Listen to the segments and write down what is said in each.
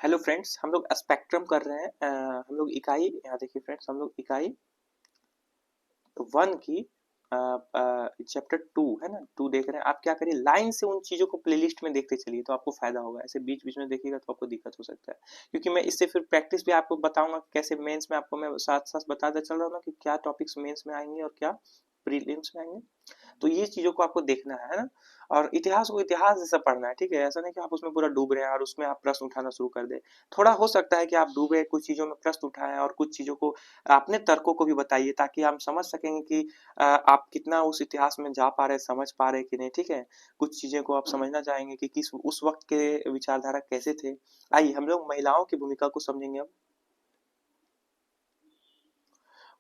Hello friends, हम लोग spectrum कर रहे हैं। हम लोग इकाई, यहाँ देखिए फ्रेंड्स, हम लोग इकाई वन की चैप्टर टू है ना, टू देख रहे हैं। आप क्या करिए, लाइन से उन चीजों को प्लेलिस्ट में देखते चलिए तो आपको फायदा होगा। ऐसे बीच बीच में देखिएगा तो आपको दिक्कत हो सकता है, क्योंकि मैं इससे फिर प्रैक्टिस भी आपको बताऊंगा कि कैसे मेंस में आपको मैं साथ साथ बताता चल रहा हूँ ना कि क्या टॉपिक्स मेंस में आएंगे और क्या प्रीलिम्स में आएंगे। तो ये चीजों को आपको देखना है ना। और इतिहास को इतिहास जैसा पढ़ना है, ठीक है। ऐसा नहीं कि आप उसमें पूरा डूब रहे हैं और उसमें आप प्रश्न उठाना शुरू कर दे। थोड़ा हो सकता है कि आप डूबे, कुछ चीजों में प्रश्न उठाएं और कुछ चीजों को अपने तर्कों को भी बताइए, ताकि हम समझ सकेंगे कि आप कितना उस इतिहास में जा पा रहे, समझ पा रहे कि नहीं, ठीक है। कुछ चीजें को आप समझना चाहेंगे कि किस उस वक्त के विचारधारा कैसे थे। आइए हम लोग महिलाओं की भूमिका को समझेंगे अब।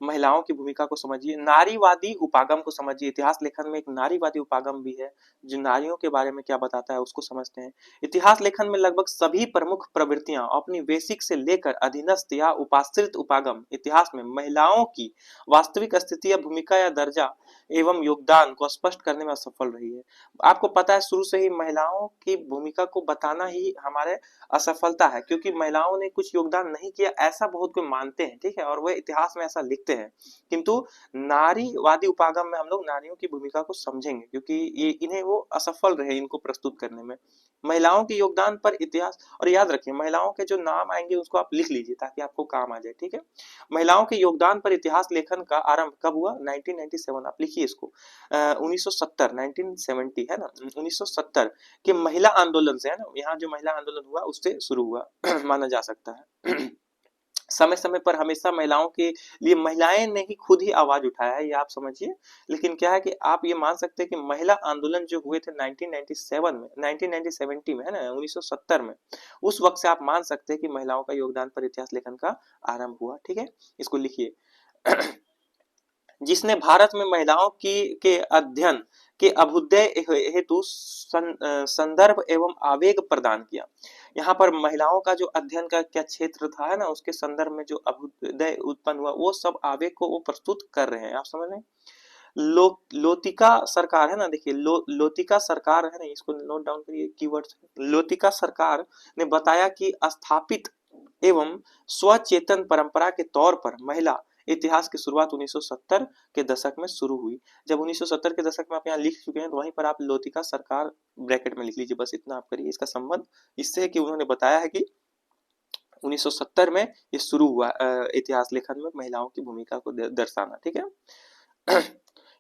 महिलाओं की भूमिका को समझिए, नारीवादी उपागम को समझिए। इतिहास लेखन में एक नारीवादी उपागम भी है जो नारियों के बारे में क्या बताता है, उसको समझते हैं। इतिहास लेखन में लगभग सभी प्रमुख प्रवृत्तियां औपनिवेशिक से लेकर अधीनस्थ या उपाश्रित उपागम इतिहास में महिलाओं की वास्तविक स्थिति या भूमिका या दर्जा एवं योगदान को स्पष्ट करने में असफल रही है। आपको पता है, शुरू से ही महिलाओं की भूमिका को बताना ही हमारे असफलता है, क्योंकि महिलाओं ने कुछ योगदान नहीं किया ऐसा बहुत कोई मानते हैं, ठीक है, और वह इतिहास में ऐसा लिखते हैं। किंतु नारीवादी उपागम में हम लोग नारियों की भूमिका को समझेंगे, क्योंकि ये इन्हें वो असफल रहे इनको प्रस्तुत करने में। महिलाओं के योगदान पर इतिहास, और याद रखिए महिलाओं के जो नाम आएंगे उसको आप लिख लीजिए ताकि आपको काम आ जाए, ठीक है। महिलाओं के योगदान पर इतिहास लेखन का आरंभ कब हुआ? 1997, आप लिखिए इसको। 1970, 1970 है ना, 1970 के महिला आंदोलन से, है ना, यहाँ जो महिला आंदोलन हुआ उससे शुरू हुआ माना जा सकता है। समय समय पर हमेशा महिलाओं के लिए महिलाएं ने ही खुद ही आवाज उठाया है, ये आप समझिए। लेकिन क्या है कि आप ये मान सकते हैं कि महिला आंदोलन जो हुए थे 1997 में, 1970 में, है ना, 1970 में, उस वक्त से आप मान सकते हैं कि महिलाओं का योगदान पर इतिहास लेखन का आरंभ हुआ, ठीक है। इसको लिखिए। जिसने भारत में महिलाओं की के अध्ययन के अभ्युदय हेतु संदर्भ एवं आवेग प्रदान किया। यहाँ पर महिलाओं का जो अध्ययन का क्या क्षेत्र था, है ना, उसके संदर्भ में जो अभ्युदय उत्पन्न हुआ वो सब आवेग को वो प्रस्तुत कर रहे हैं, आप समझ रहे हैं। लोतिका सरकार, है ना, देखिए लोतिका सरकार, है ना, इसको नोट डाउन करिए कीवर्ड्स। लोतिका सरकार ने बताया कि स्थापित एवं स्वचेतन परंपरा के तौर पर महिला इतिहास की शुरुआत 1970 के दशक में शुरू हुई। जब 1970 के दशक में आप यहाँ लिख चुके हैं तो वहीं पर आप लोतिका सरकार ब्रैकेट में लिख लीजिए, बस इतना आप करिए। इसका संबंध इससे है कि उन्होंने बताया है कि 1970 में ये शुरू हुआ इतिहास लेखन में महिलाओं की भूमिका को दर्शाना, ठीक है।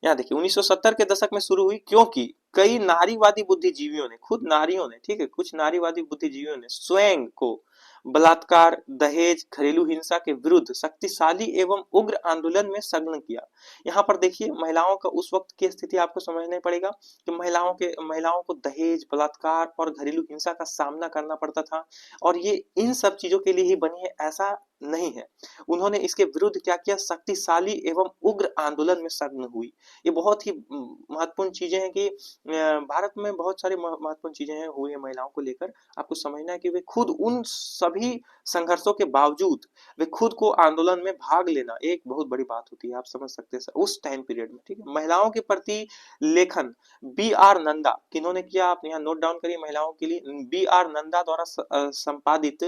यहाँ देखिए 1970 के दशक में शुरू हुई, क्योंकि कई नारीवादी बुद्धिजीवियों ने, खुद नारियों ने, ठीक है, कुछ नारीवादी बुद्धिजीवियों ने स्वयं को बलात्कार, दहेज, घरेलू हिंसा के विरुद्ध शक्तिशाली एवं उग्र आंदोलन में संलग्न किया। यहाँ पर देखिए महिलाओं का उस वक्त की स्थिति आपको समझना पड़ेगा कि महिलाओं को दहेज, बलात्कार और घरेलू हिंसा का सामना करना पड़ता था। और ये इन सब चीजों के लिए ही बनी है ऐसा नहीं है। उन्होंने इसके विरुद्ध क्या किया? शक्तिशाली एवं उग्र आंदोलन में संलग्न हुई। ये बहुत ही महत्वपूर्ण चीजें हैं कि भारत में बहुत सारी महत्वपूर्ण चीजें हैं हुई है महिलाओं को लेकर। आपको समझना है कि वे खुद उन सभी संघर्षों के बावजूद वे खुद को आंदोलन में भाग लेना एक बहुत बड़ी बात होती है, आप समझ सकते हैं उस टाइम पीरियड में, ठीक है। महिलाओं के प्रति लेखन बी आर नंदा, किन्होंने किया? आप यहाँ नोट डाउन करिए महिलाओं के लिए। बी आर नंदा द्वारा संपादित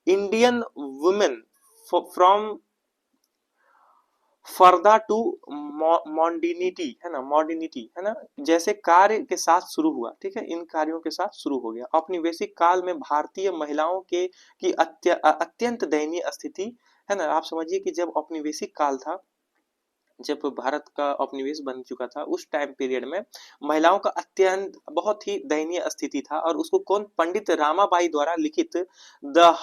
Indian women from purdah to modernity, है ना, मॉडर्निटी, है ना, जैसे कार्य के साथ शुरू हुआ, ठीक है। इन कार्यों के साथ शुरू हो गया। औपनिवेशिक काल में भारतीय महिलाओं के की अत्यंत दयनीय स्थिति, है ना। आप समझिए कि जब औपनिवेशिक काल था, जब भारत का उपनिवेश बन चुका था, उस टाइम पीरियड में महिलाओं का अत्यंत बहुत ही दयनीय स्थिति था। और उसको कौन? पंडित रामाबाई द्वारा लिखित the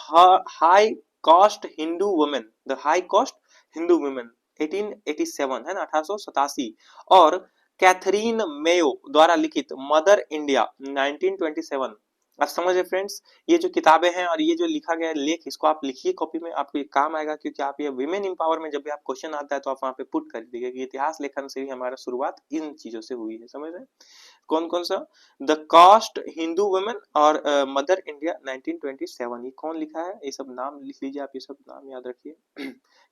high cost Hindu women, the high cost Hindu women 1887, है ना, 1887, और कैथरीन मेयो द्वारा लिखित मदर इंडिया 1927। आप समझे फ्रेंड्स, ये जो किताबें हैं और ये जो लिखा गया लेख, इसको आप लिखिए कॉपी में, आपको ये काम आएगा। क्योंकि आप ये विमेन इंपावर में जब भी आप क्वेश्चन आता है तो आप वहां पे पुट कर दीजिएगा कि इतिहास लेखन से ही हमारा शुरुआत इन चीजों से हुई है, समझ रहे हैं। कौन कौन सा? द कास्ट हिंदू वुमेन और मदर इंडिया 1927, ये कौन लिखा है? ये सब नाम लिख लीजिए आप, ये सब नाम याद रखिए।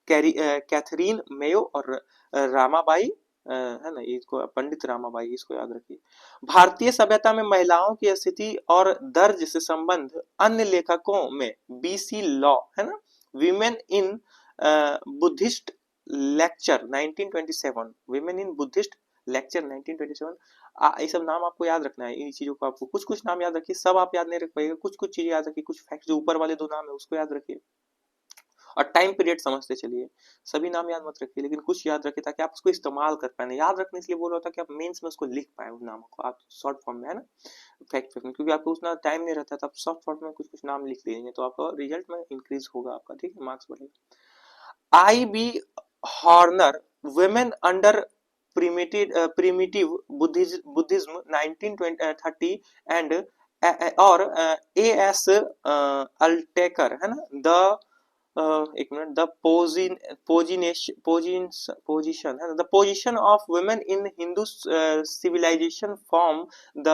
कैथरीन मेयो और रामाबाई है ना, इसको पंडित रामाबाई, इसको याद रखिए। भारतीय सभ्यता में महिलाओं की स्थिति और दर्ज से संबंध अन्य लेखकों में बीसी लॉ, है ना, women in Buddhist lecture 1927, women in Buddhist lecture 1927, ये सब नाम आपको याद रखना है। इन चीजों को आपको कुछ कुछ नाम याद रखिए, सब आप याद नहीं रख पाइएगा, कुछ कुछ चीजें याद रखिए, कुछ फैक्ट जो ऊपर वाले दो नाम है उसको याद रखिए, और टाइम पीरियड समझते चलिए। सभी नाम याद मत रखिए, लेकिन कुछ याद रखिए ताकि आप उसको इस्तेमाल कर पाए। याद रखने इसलिए बोल रहा था कि आप मेंस में उसको लिख पाए, उन नामों को आप शॉर्ट फॉर्म में, है ना, फैक्ट में, क्योंकि आपको उतना टाइम नहीं रहता तो आप शॉर्ट फॉर्म में कुछ कुछ नाम लिख लेंगे तो आपका रिजल्ट में इंक्रीज होगा आपका, ठीक है, मार्क्स बढ़ेगा। I B Horner, women under primitive Buddhism 1930 and और ए एस अल्टेकर, है ना, द एक मिनट, द पोजिशन है, the position of women in Hindu civilization from the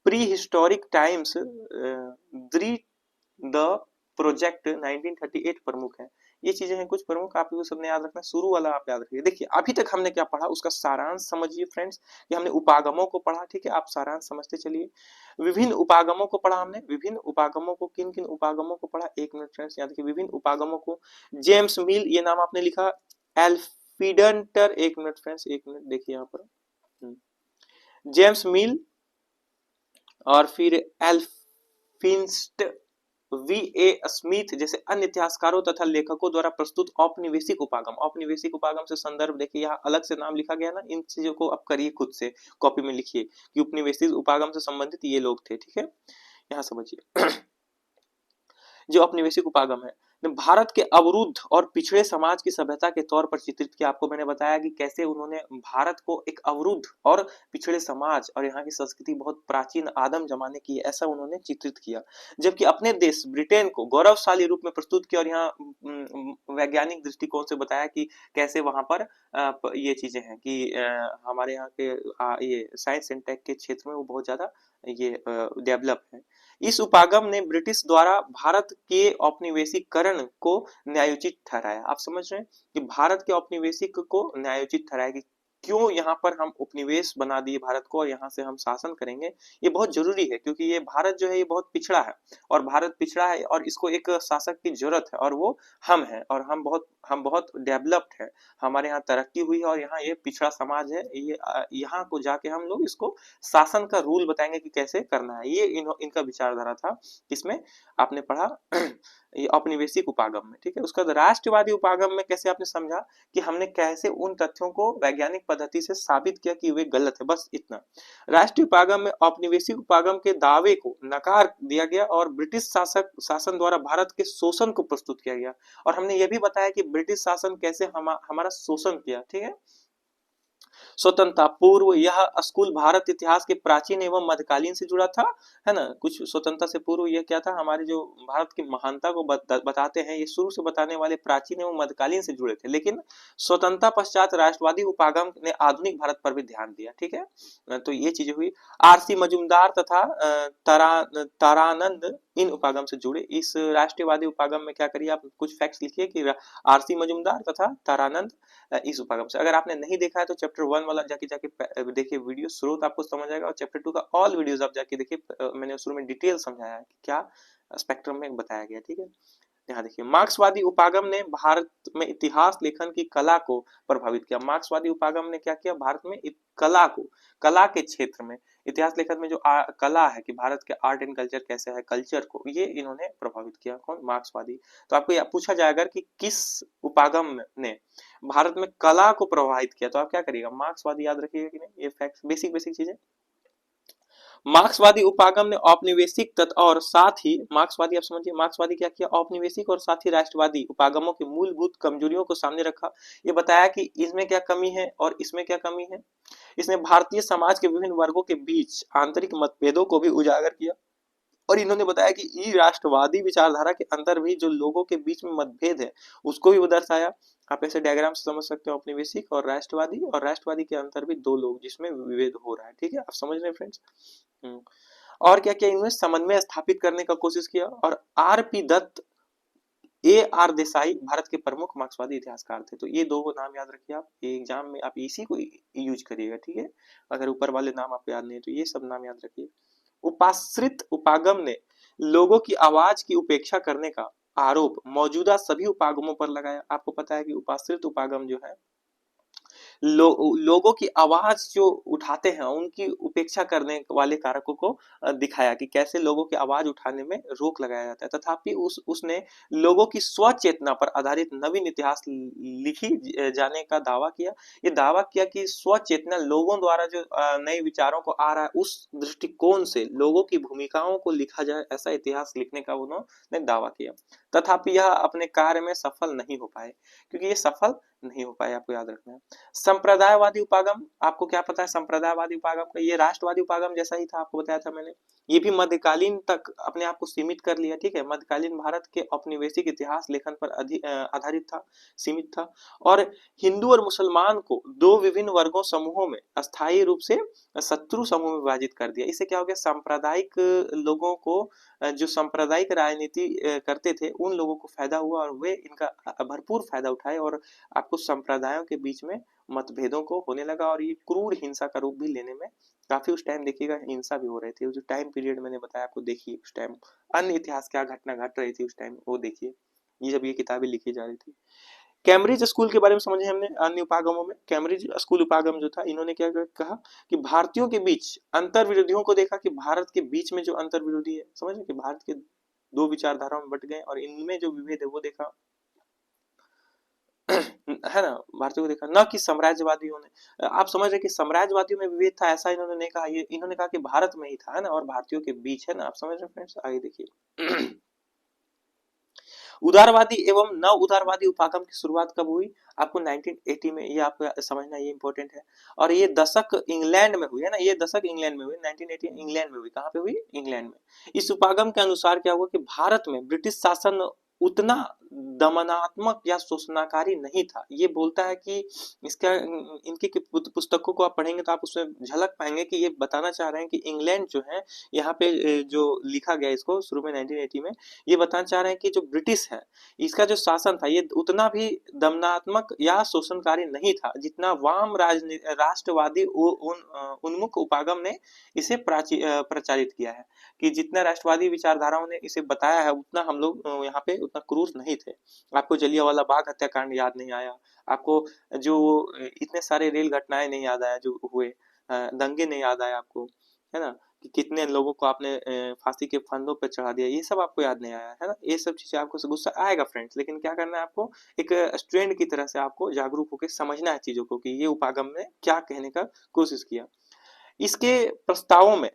prehistoric times, the project 1938 प्रमुख है। ये चीजें हैं कुछ प्रमुख, आप वो सबने याद रखना। शुरू वाला आप याद रखिए। देखिए अभी तक हमने क्या पढ़ा उसका सारांश समझिए फ्रेंड्स, कि हमने उपागमों को पढ़ा, ठीक है, आप सारांश समझते चलिए। विभिन्न उपागमों को पढ़ा हमने, विभिन्न उपागमों को, किन किन उपागमों को पढ़ा, एक मिनट फ्रेंड्स याद रखिए, विभिन्न उपागमों को। जेम्स मिल, ये नाम आपने लिखा। एल्फिडेंटर, एक मिनट फ्रेंड्स, एक मिनट देखिए यहाँ पर, जेम्स मिल, और फिर एल्फिंस्ट, वी ए स्मिथ जैसे अन्य इतिहासकारों तथा लेखकों द्वारा प्रस्तुत औपनिवेशिक उपागम। औपनिवेशिक उपागम से संदर्भ देखिए, यहाँ अलग से नाम लिखा गया ना, इन चीजों को आप करिए खुद से, कॉपी में लिखिए कि उपनिवेशिक उपागम से संबंधित ये लोग थे, ठीक है, यहाँ समझिए। जो औपनिवेशिक उपागम है, भारत के अवरुद्ध और पिछड़े समाज की सभ्यता के तौर पर चित्रित किया। आपको मैंने बताया कि कैसे उन्होंने भारत को एक अवरुद्ध और पिछड़े समाज और यहाँ की संस्कृति बहुत प्राचीन आदम जमाने की, ऐसा उन्होंने चित्रित किया। जबकि अपने देश ब्रिटेन को गौरवशाली रूप में प्रस्तुत किया, और यहाँ वैज्ञानिक दृष्टिकोण से बताया कि कैसे वहां पर ये चीजें हैं कि हमारे यहाँ के ये साइंस एंड टेक के क्षेत्र में वो बहुत ज्यादा ये डेवलप है। इस उपागम ने ब्रिटिश द्वारा भारत के औपनिवेशिकरण को न्यायोचित ठहराया। आप समझ रहे हैं कि भारत के औपनिवेशिक को न्यायोचित ठहराया कि क्यों यहाँ पर हम उपनिवेश बना दिए भारत को और यहाँ से हम शासन करेंगे। ये बहुत जरूरी है क्योंकि ये भारत जो है ये बहुत पिछड़ा है, और भारत पिछड़ा है और इसको एक शासक की जरूरत है, और वो हम है, और हम बहुत डेवलप्ड है, हमारे यहाँ तरक्की हुई है, और यहाँ ये पिछड़ा समाज है। ये यहाँ को जाके हम लोग इसको शासन का रूल बताएंगे कि कैसे करना है। ये इनका विचारधारा था। इसमें आपने पढ़ा ये औपनिवेशिक उपागम में, ठीक है। उसका राष्ट्रवादी उपागम में कैसे आपने समझा कि हमने कैसे उन तथ्यों को वैज्ञानिक पद्धति से साबित किया कि वे गलत है, बस इतना। राष्ट्रीय उपागम में औपनिवेशिक उपागम के दावे को नकार दिया गया और ब्रिटिश शासन द्वारा भारत के शोषण को प्रस्तुत किया गया, और हमने ये भी बताया कि ब्रिटिश शासन कैसे हमारा शोषण किया, ठीक है। स्वतंत्रता पूर्व यह स्कूल भारत इतिहास के प्राचीन एवं मध्यकालीन से जुड़ा था, है ना। कुछ स्वतंत्रता से पूर्व यह क्या था, हमारे जो भारत की महानता को बताते हैं, ये शुरू से बताने वाले प्राचीन एवं मध्यकालीन से जुड़े थे। लेकिन स्वतंत्रता पश्चात राष्ट्रवादी उपागम ने आधुनिक भारत पर भी ध्यान दिया, ठीक है। तो ये चीजें हुई। आरसी मजूमदार तथा तारानंद इन उपागम से जुड़े। इस राष्ट्रवादी उपागम में क्या करिए, आप कुछ फैक्ट्स लिखिए कि आरसी मजूमदार तथा तारानंद इस उपागम से। अगर आपने नहीं देखा है तो चैप्टर 1 वाला जाके देखिए वीडियो, स्रोत आपको समझ आएगा, और चैप्टर 2 का ऑल वीडियोस आप जाके देखिए, मैंने शुरू में डिटेल समझाया है कि क्या स्पेक्ट्रम में बताया गया, ठीक है। यहाँ देखिए, मार्क्सवादी उपागम ने भारत में इतिहास लेखन की कला को प्रभावित किया। मार्क्सवादी उपागम ने क्या किया, भारत में कला को, कला के क्षेत्र में, इतिहास लेखन में जो कला है कि भारत के आर्ट एंड कल्चर कैसे है, कल्चर को, ये इन्होंने प्रभावित किया। कौन, मार्क्सवादी। तो आपको यह पूछा जाएगा कि किस उपागम ने भारत में कला को प्रभावित किया, तो आप क्या करिएगा, मार्क्सवादी याद रखिएगा कि नहीं। ये फैक्ट बेसिक चीजें। मार्क्सवादी उपागम ने औपनिवेशिक तत्व और साथ ही, मार्क्सवादी आप समझिए, मार्क्सवादी क्या किया, औपनिवेशिक और साथ ही राष्ट्रवादी उपागमों की मूलभूत कमजोरियों को सामने रखा। ये बताया कि इसमें क्या कमी है और इसमें क्या कमी है। इसने भारतीय समाज के विभिन्न वर्गों के बीच आंतरिक मतभेदों को भी उजागर किया, और इन्होंने बताया कि ई राष्ट्रवादी विचारधारा के अंदर भी जो लोगों के बीच में मतभेद है उसको भी वो दर्शाया। आप ऐसे डायग्राम से समझ सकते हो, औपनिवेशिक और राष्ट्रवादी के अंदर भी दो लोग जिसमें विभेद हो रहा है, ठीक है, आप समझ रहे हैं फ्रेंड्स। और क्या किया, इन्होंने समन्वय स्थापित करने का कोशिश किया, और R P Dutt A.R. Desai Bharat के प्रमुख मार्क्सवादी इतिहासकार थे। तो ये दो नाम याद रखिए आप, एग्जाम में आप इसी को यूज करिएगा, ठीक है। अगर ऊपर वाले नाम आपको याद नहीं है तो ये सब नाम याद रखिए। उपाश्रित उपागम ने लोगों की आवाज की उपेक्षा करने का आरोप मौजूदा सभी उपागमों पर लगाया। आपको पता है कि उपाश्रित उपागम जो है लोगों की आवाज जो उठाते हैं उनकी उपेक्षा करने वाले कारकों को दिखाया कि कैसे लोगों की आवाज उठाने में रोक लगाया जाता है। तथापि उसने लोगों की स्वचेतना पर आधारित नवीन इतिहास लिखी जाने का दावा किया। ये दावा किया कि स्वचेतना लोगों द्वारा जो नए विचारों को आ रहा है उस दृष्टिकोण से लोगों की भूमिकाओं को लिखा जाए, ऐसा इतिहास लिखने का उन्होंने दावा किया। तथापि यह अपने कार्य में सफल नहीं हो पाए, क्योंकि ये सफल नहीं हो पाए, आपको याद रखना है। संप्रदायवादी उपागम, आपको क्या पता है संप्रदायवादी उपागम का? ये राष्ट्रवादी उपागम जैसा ही था, आपको बताया था मैंने। ये भी मध्यकालीन तक अपने आप को सीमित कर लिया, ठीक है। मध्यकालीन भारत के औपनिवेशिक इतिहास लेखन पर आधारित था, सीमित था, और हिंदू और मुसलमान को दो विभिन्न वर्गों समूहों में अस्थायी रूप से शत्रु समूह में विभाजित कर दिया। इससे क्या हो गया, सांप्रदायिक लोगों को, जो सांप्रदायिक राजनीति करते थे उन लोगों को फायदा हुआ और वे इनका भरपूर फायदा उठाए, और आपको संप्रदायों के बीच में मतभेदों को होने लगा, और ये क्रूर हिंसा का रूप भी लेने में काफी, उस टाइम देखिएगा हिंसा भी हो रही थी। जो टाइम पीरियड मैंने बताया आपको, देखिए उस टाइम अन्य इतिहास क्या घटना घट रही थी उस टाइम, वो देखिए ये जब ये किताबें लिखी जा रही थी। कैम्ब्रिज स्कूल के बारे में समझे हमने अन्य उपागमों में। कैम्ब्रिज स्कूल उपागम जो था, इन्होंने क्या कहा कि भारतीयों के बीच अंतर विरोधियों को देखा, कि भारत के बीच में जो अंतर विरोधी है, समझ कि भारत के दो विचारधाराओं में बट गए और इनमें जो विभेद है वो देखा है ना, भारतीयों को देखा, न कि साम्राज्यवादियों ने। आप समझ रहे कि साम्राज्यवादियों में विभेद था, ऐसा इन्होंने नहीं कहा, ये इन्होंने कहा कि भारत में ही था, है ना, और भारतीयों के बीच, है ना। आप समझ रहे फ्रेंड्स, आगे देखिए। उदारवादी एवं नव उदारवादी उपागम की शुरुआत कब हुई? आपको 1980 में, ये आपको समझना, ये इंपॉर्टेंट है। और ये दशक इंग्लैंड में हुई, है ना, ये दशक इंग्लैंड में हुई, 1980 इंग्लैंड में हुई। कहाँ पे हुई? इंग्लैंड में। इस उपागम के अनुसार क्या हुआ कि भारत में ब्रिटिश शासन उतना दमनात्मक या शोषणाकारी नहीं था। ये बोलता है कि इसका, इनकी पुस्तकों को आप पढ़ेंगे तो आप उसमें झलक पाएंगे कि ये बताना चाह रहे हैं कि इंग्लैंड जो है, यहाँ पे जो लिखा गया इसको शुरू में 1980 में, ये बताना चाह रहे हैं कि जो ब्रिटिश है इसका जो शासन था ये उतना भी दमनात्मक या शोषणकारी नहीं था जितना वाम राष्ट्रवादी उन्मुख उपागम ने इसे प्रचारित किया है। कि जितना राष्ट्रवादी विचारधाराओं ने इसे बताया है उतना हम लोग यहाँ पे उतना क्रूर नहीं थे। आपको जलियांवाला बाग हत्याकांड याद नहीं आया, आपको जो इतने सारे रेल घटनाएं नहीं याद आया जो हुए, दंगे नहीं याद आया आपको, है ना, कि कितने लोगों को आपने फांसी के फंदों पर चढ़ा दिया, ये सब आपको याद नहीं आया, है ना। ये सब चीजें आपको गुस्सा आएगा फ्रेंड्स, लेकिन क्या करना है आपको, एक स्टूडेंट की तरह से आपको जागरूक होकर समझना है चीजों को कि ये उपागम ने क्या कहने का कोशिश किया। इसके प्रस्तावों में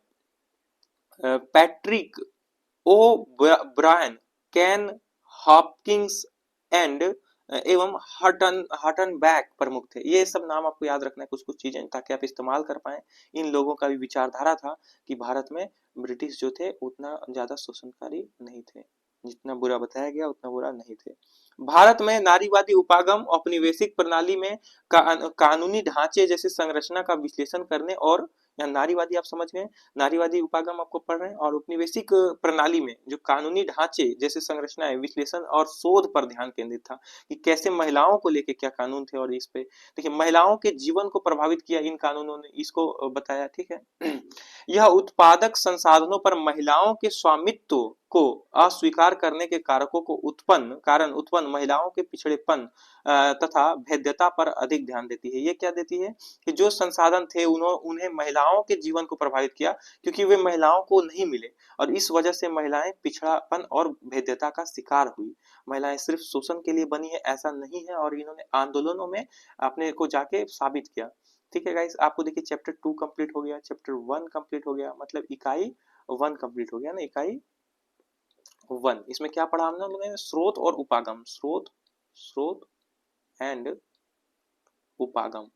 Patrick O'Brien, Cain Hopkins and एवं हटनबैक प्रमुख थे। ये सब नाम आपको याद रखना है, कुछ कुछ चीजें, ताकि आप इस्तेमाल कर पाए। इन लोगों का भी विचारधारा था कि भारत में ब्रिटिश जो थे उतना ज्यादा शोषणकारी नहीं थे, जितना बुरा बताया गया उतना बुरा नहीं थे। भारत में नारीवादी उपागम औपनिवेशिक प्रणाली में कानूनी ढांचे जैसे संरचना का विश्लेषण करने, और यहाँ नारीवादी आप समझ गए, नारीवादी उपागम आपको पढ़ रहे हैं, और औपनिवेशिक प्रणाली में जो कानूनी ढांचे जैसे संरचना है, विश्लेषण और शोध पर ध्यान केंद्रित था कि कैसे महिलाओं को लेके क्या कानून थे, और इस पे देखिए महिलाओं के जीवन को प्रभावित किया इन कानूनों ने, इसको बताया, ठीक है। यह उत्पादक संसाधनों पर महिलाओं के स्वामित्व को अस्वीकार करने के कारकों को उत्पन्न महिलाओं के पिछड़ेपन तथा भेद्यता पर अधिक ध्यान देती है। ये क्या देती है कि जो संसाधन थे उन्हें महिलाओं के जीवन को प्रभावित किया, क्योंकि वे महिलाओं को नहीं मिले, और इस वजह से महिलाएं पिछड़ापन और भेद्यता का शिकार हुई। महिलाएं सिर्फ शोषण के लिए बनी है ऐसा नहीं है, और इन्होंने आंदोलनों में अपने को जाके साबित किया। ठीक है गाइस, आपको देखिए चैप्टर 2 कंप्लीट हो गया, चैप्टर 1 कंप्लीट हो गया, मतलब इकाई 1 कंप्लीट हो गया ना, इकाई 1। इसमें क्या पढ़ा हमने लोगों ने? स्रोत और उपागम, स्रोत एंड उपागम।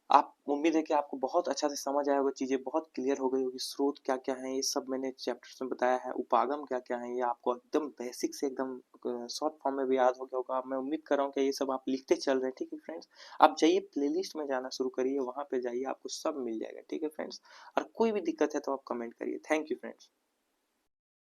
आप, उम्मीद है कि आपको बहुत अच्छा से समझ आया होगा, चीजें बहुत क्लियर हो गई होगी। स्रोत क्या क्या है ये सब मैंने चैप्टर्स में बताया है, उपागम क्या क्या है ये आपको एकदम बेसिक से एकदम शॉर्ट फॉर्म में भी याद हो गया होगा। मैं उम्मीद कर रहा हूँ कि ये सब आप लिखते चल रहे हैं, ठीक है फ्रेंड्स। आप जाइए प्लेलिस्ट में जाना शुरू करिए, वहां पे जाइए, आपको सब मिल जाएगा, ठीक है फ्रेंड्स। और कोई भी दिक्कत है तो आप कमेंट करिए। Thank you friends.